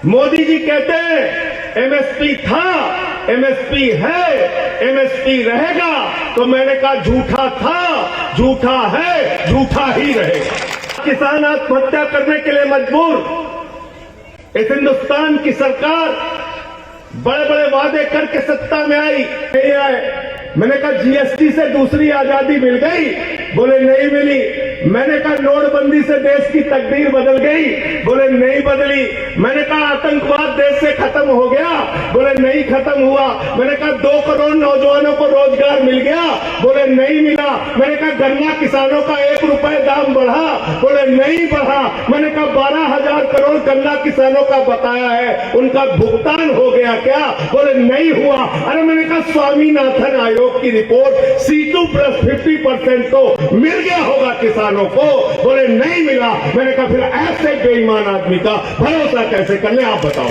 मोदी जी कहते हैं एमएसपी था, एमएसपी है, एमएसपी रहेगा। तो मैंने कहा झूठा था, झूठा है, झूठा ही रहेगा। किसान आत्महत्या करने के लिए मजबूर। इस हिंदुस्तान की सरकार बड़े बड़े वादे करके सत्ता में आई, नहीं आए। मैंने कहा जीएसटी से दूसरी आजादी मिल गई, बोले नहीं मिली। मैंने कहा नोटबंदी से देश की तकदीर बदल गई, बोले नहीं बदली। मैंने कहा आतंकवाद देश से खत्म हो गया, बोले नहीं खत्म हुआ। मैंने कहा 2 करोड़ नौजवानों को रोजगार मिल गया, बोले नहीं मिला। मैंने कहा गन्ना किसानों का 1 रुपए दाम बढ़ा, बोले नहीं बढ़ा। मैंने कहा 12,000 करोड़ गन्ना किसानों का बकाया है, उनका भुगतान हो गया क्या, बोले नहीं हुआ। अरे मैंने कहा स्वामीनाथन आयोग की रिपोर्ट C2 प्लस 50% तो मिल गया होगा किसानों को, बोले नहीं मिला। मैंने कहा फिर ऐसे बेईमान आदमी का भरोसा कैसे कर ले, आप बताओ।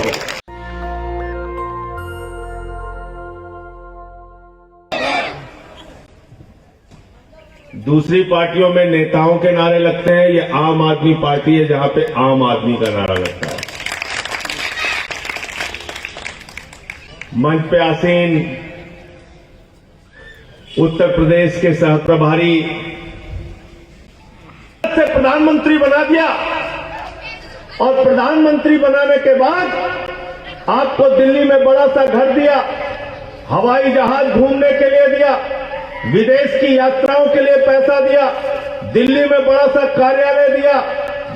दूसरी पार्टियों में नेताओं के नारे लगते हैं, ये आम आदमी पार्टी है जहां पे आम आदमी का नारा लगता है। मंच पे आसीन उत्तर प्रदेश के सहप्रभारी से प्रधानमंत्री बना दिया, और प्रधानमंत्री बनाने के बाद आपको दिल्ली में बड़ा सा घर दिया, हवाई जहाज घूमने के लिए दिया, विदेश की यात्राओं के लिए पैसा दिया, दिल्ली में बड़ा सा कार्यालय दिया,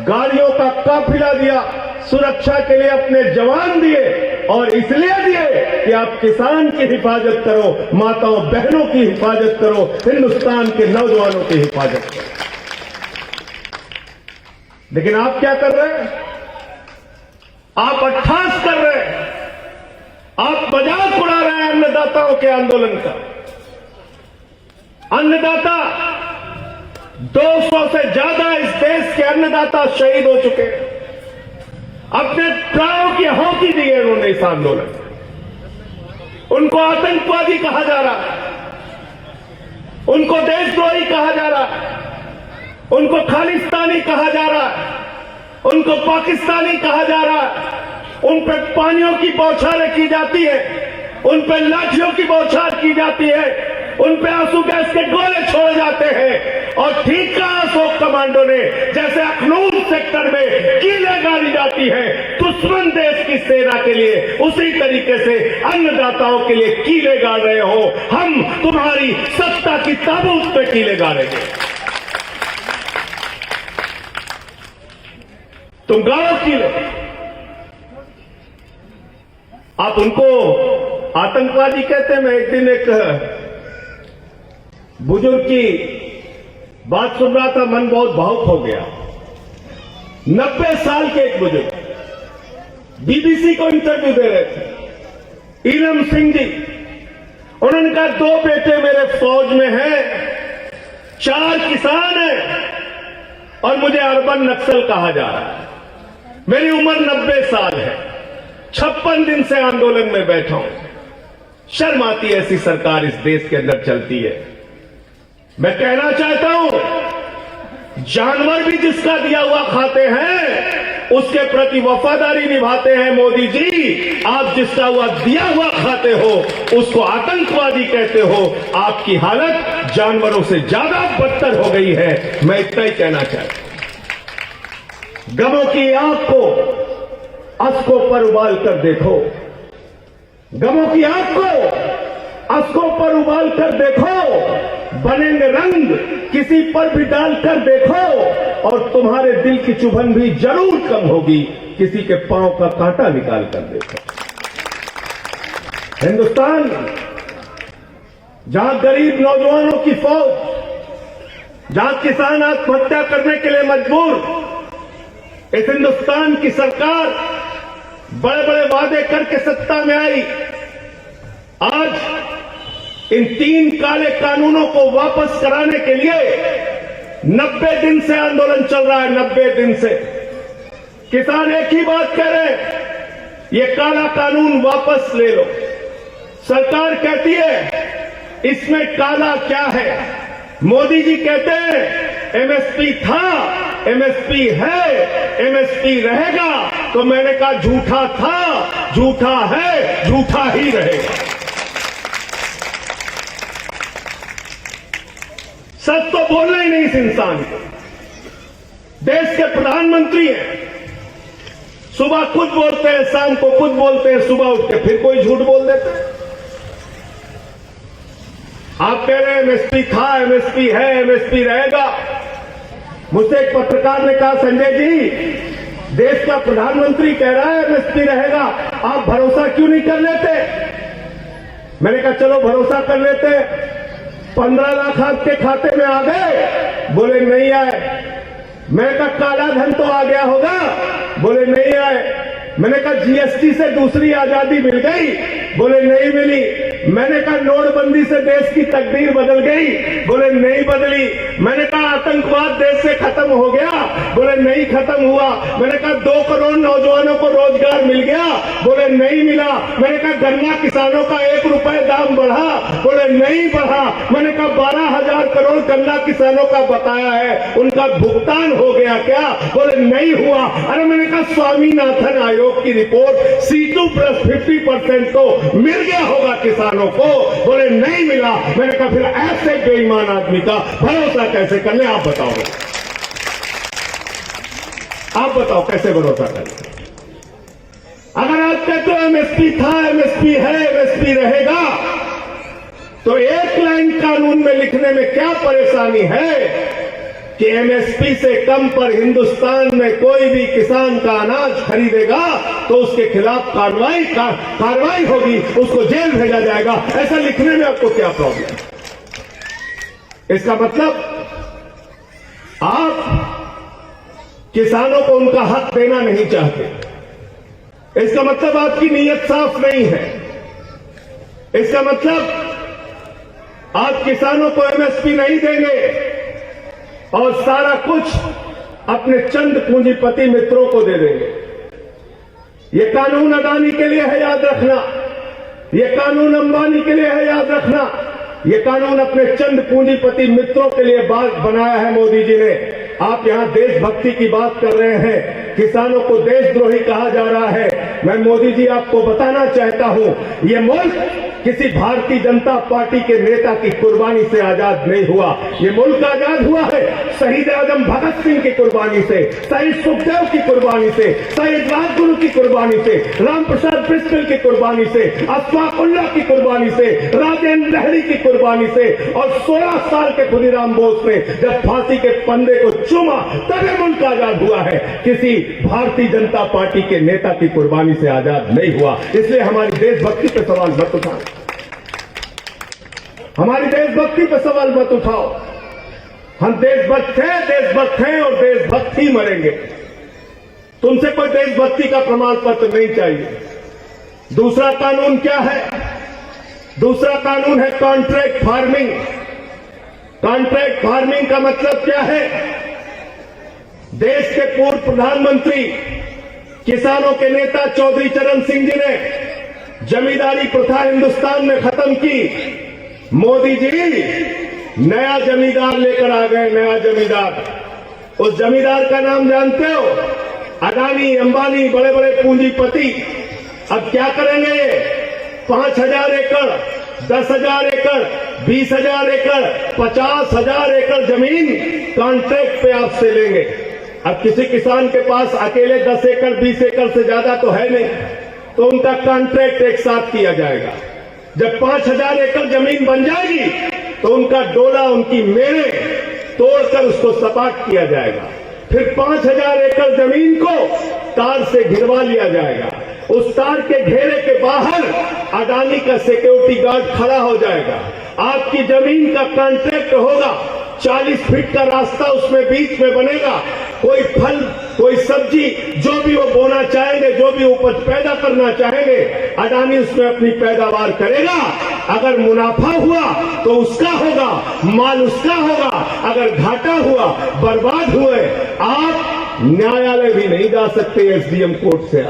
गाड़ियों का काफिला दिया, सुरक्षा के लिए अपने जवान दिए। और इसलिए दिए कि आप किसान की हिफाजत करो, माताओं बहनों की हिफाजत करो, हिंदुस्तान के नौजवानों की हिफाजत करो। लेकिन आप क्या कर रहे हैं? आप अट्ठास कर रहे हैं, आप मजाक उड़ा रहे हैं अन्नदाताओं के आंदोलन का। अन्नदाता 200 से ज्यादा इस देश के अन्नदाता शहीद हो चुके हैं, अपने प्राणों की आहुति दी है उन्होंने इस आंदोलन। उनको आतंकवादी कहा जा रहा है, उनको देशद्रोही कहा जा रहा है, उनको खालिस्तानी कहा जा रहा है, उनको पाकिस्तानी कहा जा रहा है। उन पर पानियों की बौछारें की जाती है, उन पर लाठियों की बौछार की जाती है, उन पे आंसू गैस के गोले छोड़े जाते हैं। और ठीक कहा अशोक कमांडो ने, जैसे अखनूर सेक्टर में कीलें गाड़ी जाती है दुश्मन देश की सेना के लिए, उसी तरीके से अन्नदाताओं के लिए कीलें गाड़ रहे हो। हम तुम्हारी सत्ता की ताबूत पे कीलें गाड़ेंगे। तुम गाड़ो कीले, आप उनको आतंकवादी कहते हैं। मैं एक दिन एक बुजुर्ग की बात सुन रहा था, मन बहुत भावुक हो गया। 90 साल के एक बुजुर्ग बीबीसी को इंटरव्यू दे रहे थे, ईलम सिंह जी। उन्होंने कहा 2 बेटे मेरे फौज में हैं, 4 किसान हैं, और मुझे अर्बन नक्सल कहा जा रहा है। मेरी उम्र 90 साल है, 56 दिन से आंदोलन में बैठा हूं। शर्म आती है ऐसी सरकार इस देश के अंदर चलती है। मैं कहना चाहता हूं, जानवर भी जिसका दिया हुआ खाते हैं, उसके प्रति वफादारी निभाते हैं मोदी जी। आप जिसका हुआ दिया हुआ खाते हो, उसको आतंकवादी कहते हो। आपकी हालत जानवरों से ज्यादा बदतर हो गई है। मैं इतना ही कहना चाहता हूं। गमों की आग को अश्कों पर उबाल कर देखो, गमों की आग को अश्कों पर उबाल कर देखो, बनेंगे रंग किसी पर भी डालकर देखो, और तुम्हारे दिल की चुभन भी जरूर कम होगी किसी के पांव का कांटा निकाल कर देखो। हिंदुस्तान जहां गरीब नौजवानों की फौज, जहां किसान आत्महत्या करने के लिए मजबूर, इस हिंदुस्तान की सरकार बड़े बड़े वादे करके सत्ता में आई। आज इन 3 काले कानूनों को वापस कराने के लिए 90 दिन से आंदोलन चल रहा है। 90 दिन से किसान एक ही बात कह रहे हैं, ये काला कानून वापस ले लो। सरकार कहती है इसमें काला क्या है। मोदी जी कहते हैं एमएसपी था, एमएसपी है, एमएसपी रहेगा। तो मैंने कहा झूठा था, झूठा है, झूठा ही रहेगा। सच तो बोलना ही नहीं इस इंसान को। देश के प्रधानमंत्री हैं, सुबह कुछ बोलते हैं, शाम को कुछ बोलते हैं, सुबह उठ के फिर कोई झूठ बोल देते हैं। आप कह रहे हैं एमएसपी था, एमएसपी है, एमएसपी रहेगा। मुझसे एक पत्रकार ने कहा, संजय जी, देश का प्रधानमंत्री कह रहा है एमएसपी रहेगा, आप भरोसा क्यों नहीं कर लेते? मैंने कहा चलो भरोसा कर लेते। 15 लाख आपके खाते में आ गए? बोले नहीं आए। मैंने कहा काला धन तो आ गया होगा? बोले नहीं आए। मैंने कहा जीएसटी से दूसरी आजादी मिल गई? बोले नहीं मिली। मैंने कहा नोटबंदी से देश की तकदीर बदल गई? बोले नहीं बदली। मैंने कहा आतंकवाद देश से खत्म हो गया? बोले नहीं खत्म हुआ। मैंने कहा 2 करोड़ नौजवानों को रोजगार मिल गया? बोले नहीं मिला। मैंने कहा गन्ना किसानों का 1 रुपए दाम बढ़ा? बोले नहीं बढ़ा। मैंने कहा 12,000 करोड़ गन्ना किसानों का बकाया है, उनका भुगतान हो गया क्या? बोले नहीं हुआ। अरे मैंने कहा स्वामीनाथन आयोग की रिपोर्ट C2 प्लस 50% तो मिल गया होगा किसानों को? बोले नहीं मिला। मैंने कहा फिर ऐसे बेईमान आदमी का भरोसा कैसे कर ले? आप बताओ, आप बताओ कैसे भरोसा कर ले? अगर आप कहते हो एमएसपी था, एमएसपी है, एमएसपी रहेगा, तो एक लाइन कानून में लिखने में क्या परेशानी है कि एमएसपी से कम पर हिंदुस्तान में कोई भी किसान का अनाज खरीदेगा तो उसके खिलाफ कार्रवाई होगी, उसको जेल भेजा जाएगा। ऐसा लिखने में आपको क्या प्रॉब्लम? इसका मतलब आप किसानों को उनका हक देना नहीं चाहते। इसका मतलब आपकी नीयत साफ नहीं है। इसका मतलब आप किसानों को एमएसपी नहीं देंगे और सारा कुछ अपने चंद पूंजीपति मित्रों को दे देंगे। ये कानून अडानी के लिए है, याद रखना। ये कानून अंबानी के लिए है, याद रखना। ये कानून अपने चंद पूंजीपति मित्रों के लिए बात बनाया है मोदी जी ने। आप यहां देशभक्ति की बात कर रहे हैं, किसानों को देशद्रोही कहा जा रहा है। मैं मोदी जी आपको बताना चाहता हूं, ये मुल्क किसी भारतीय जनता पार्टी के नेता की कुर्बानी से आजाद नहीं हुआ। ये मुल्क आजाद हुआ है शहीद आजम भगत सिंह की कुर्बानी से, शहीद सुखदेव की कुर्बानी से, शहीद राजगुरु की कुर्बानी से, राम प्रसाद बिस्मिल की कुर्बानी से, अशफाक उल्लाह की कुर्बानी से, राजेंद्र लहरी की कुर्बानी से, और 16 साल के खुदीराम बोस ने जब फांसी के फंदे को चूमा तभी मुल्क आजाद हुआ है। किसी भारतीय जनता पार्टी के नेता की कुर्बानी से आजाद नहीं हुआ। इसलिए हमारी देशभक्ति पे सवाल मत उठाओ, हमारी देशभक्ति पे सवाल मत उठाओ। हम देशभक्त हैं और देशभक्त ही मरेंगे। तुमसे कोई देशभक्ति का प्रमाण पत्र नहीं चाहिए। दूसरा कानून क्या है? दूसरा कानून है कॉन्ट्रैक्ट फार्मिंग। कॉन्ट्रैक्ट फार्मिंग का मतलब क्या है? देश के पूर्व प्रधानमंत्री, किसानों के नेता चौधरी चरण सिंह जी ने जमींदारी प्रथा हिंदुस्तान में खत्म की। मोदी जी नया जमींदार लेकर आ गए, नया जमींदार। उस जमींदार का नाम जानते हो? अडानी, अंबानी, बड़े बड़े पूंजीपति। अब क्या करेंगे ये? 5,000 एकड़, 10,000 एकड़, 20,000 एकड़, 50,000 एकड़ जमीन कॉन्ट्रैक्ट पे आपसे लेंगे। अब किसी किसान के पास अकेले 10 एकड़ 20 एकड़ से ज्यादा तो है नहीं, तो उनका कॉन्ट्रैक्ट एक साथ किया जाएगा। जब 5,000 एकड़ जमीन बन जाएगी तो उनका डोला, उनकी मेड़े तोड़कर उसको सपाट किया जाएगा। फिर 5,000 एकड़ जमीन को तार से घिरवा लिया जाएगा। उस तार के घेरे के बाहर अडानी का सिक्योरिटी गार्ड खड़ा हो जाएगा। आपकी जमीन का कॉन्ट्रैक्ट होगा, 40 फीट का रास्ता उसमें बीच में बनेगा। कोई फल, कोई सब्जी, जो भी वो बोना चाहेंगे, जो भी उपज पैदा करना चाहेंगे, अडानी उसमें अपनी पैदावार करेगा। अगर मुनाफा हुआ तो उसका होगा, माल उसका होगा। अगर घाटा हुआ, बर्बाद हुए, आप न्यायालय भी नहीं जा सकते एसडीएम कोर्ट से।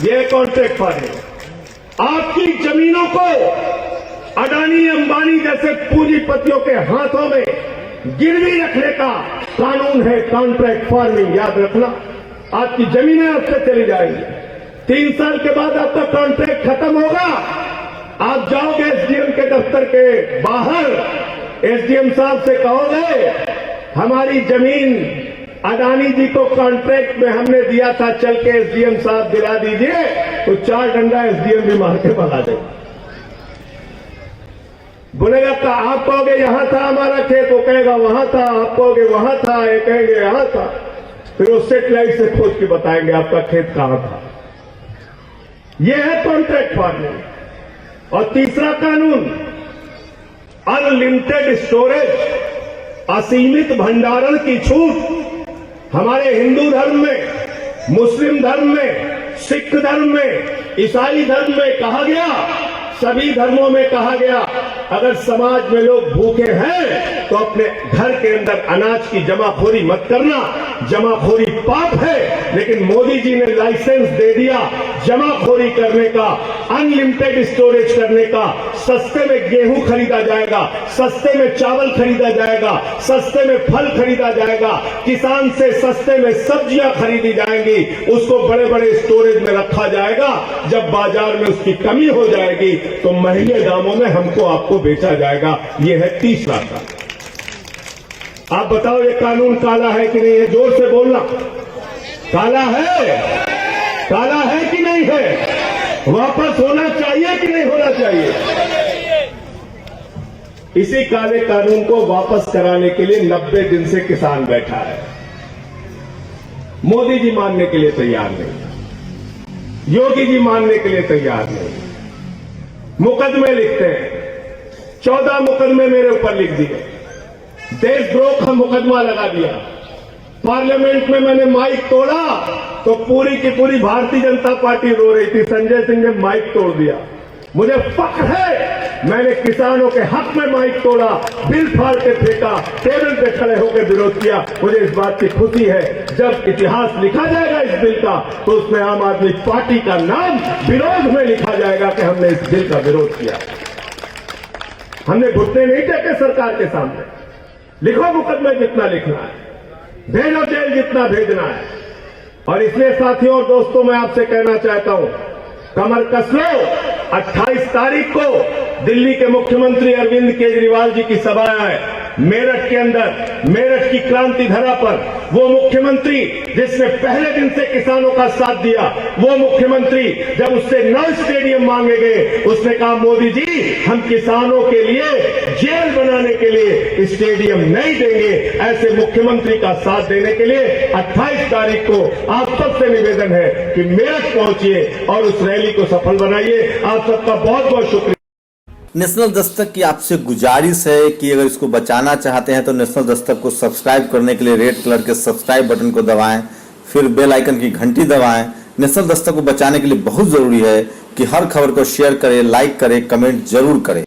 यह कॉन्ट्रैक्ट फार्मिंग। आपकी जमीनों को अडानी, अंबानी जैसे पूंजीपतियों के हाथों में गिरवी रखने का कानून है कॉन्ट्रैक्ट फार्मिंग, याद रखना। आपकी जमीनें आपसे चली जाएंगी। 3 साल के बाद आपका कॉन्ट्रैक्ट खत्म होगा। आप जाओगे एसडीएम के दफ्तर के बाहर, एसडीएम साहब से कहोगे हमारी जमीन अडानी जी को कॉन्ट्रैक्ट में हमने दिया था, चल के एसडीएम साहब दिला दीजिए, तो 4 डंडा एसडीएम भी मार के भगा देगा। बोलेगा का आप कहोगे यहां था हमारा खेत, वो कहेगा वहां था, आप कहोगे वहां था, ये कहेंगे यहां था, फिर वो सेटेलाइट से खोज के बताएंगे आपका खेत कहां था। यह है कॉन्ट्रैक्ट फार्मिंग। और तीसरा कानून, अनलिमिटेड स्टोरेज, असीमित भंडारण की छूट। हमारे हिंदू धर्म में, मुस्लिम धर्म में, सिख धर्म में, ईसाई धर्म में कहा गया, सभी धर्मों में कहा गया, अगर समाज में लोग भूखे हैं तो अपने घर के अंदर अनाज की जमाखोरी मत करना। जमाखोरी पाप है, लेकिन मोदी जी ने लाइसेंस दे दिया जमाखोरी करने का, अनलिमिटेड स्टोरेज करने का। सस्ते में गेहूं खरीदा जाएगा, सस्ते में चावल खरीदा जाएगा, सस्ते में फल खरीदा जाएगा, किसान से सस्ते में सब्जियां खरीदी जाएंगी, उसको बड़े बड़े स्टोरेज में रखा जाएगा। जब बाजार में उसकी कमी हो जाएगी तो महंगे दामों में हमको आपको बेचा जाएगा। यह है तीसरा कानून। आप बताओ ये कानून काला है कि नहीं है? जोर से बोलना। काला है? काला है कि नहीं है? वापस होना चाहिए कि नहीं होना चाहिए? इसी काले कानून को वापस कराने के लिए 90 दिन से किसान बैठा है। मोदी जी मानने के लिए तैयार नहीं, योगी जी मानने के लिए तैयार नहीं। मुकदमे लिखते हैं, 14 मुकदमे मेरे ऊपर लिख दिए, देशद्रोह का मुकदमा लगा दिया। पार्लियामेंट में मैंने माइक तोड़ा तो पूरी की पूरी भारतीय जनता पार्टी रो रही थी, संजय सिंह ने माइक तोड़ दिया। मुझे फख्र है, मैंने किसानों के हक में माइक तोड़ा, बिल फाड़ के फेंका, टेबल पे खड़े होकर विरोध किया। मुझे इस बात की खुशी है, जब इतिहास लिखा जाएगा इस बिल का तो उसमें आम आदमी पार्टी का नाम विरोध में लिखा जाएगा कि हमने इस बिल का विरोध किया। हमने घुटने नहीं टेके सरकार के सामने। लिखो मुकदमे जितना लिखना है, भेजो जेल जितना भेजना है। और इसलिए साथियों और दोस्तों, मैं आपसे कहना चाहता हूं, कमर कस लो। 28 तारीख को दिल्ली के मुख्यमंत्री अरविंद केजरीवाल जी की सभा है मेरठ के अंदर, मेरठ की क्रांति धरा पर। वो मुख्यमंत्री जिसने पहले दिन से किसानों का साथ दिया, वो मुख्यमंत्री जब उससे 9 स्टेडियम मांगे गए, उसने कहा मोदी जी हम किसानों के लिए जेल बनाने के लिए स्टेडियम नहीं देंगे। ऐसे मुख्यमंत्री का साथ देने के लिए 28 तारीख को आप सबसे निवेदन है कि मेरठ पहुंचिए और उस रैली को सफल बनाइए। आप सबका बहुत बहुत शुक्रिया। नेशनल दस्तक की आपसे गुजारिश है कि अगर इसको बचाना चाहते हैं तो नेशनल दस्तक को सब्सक्राइब करने के लिए रेड कलर के सब्सक्राइब बटन को दबाएं, फिर बेल आइकन की घंटी दबाएं। नेशनल दस्तक को बचाने के लिए बहुत जरूरी है कि हर खबर को शेयर करें, लाइक करें, कमेंट जरूर करें।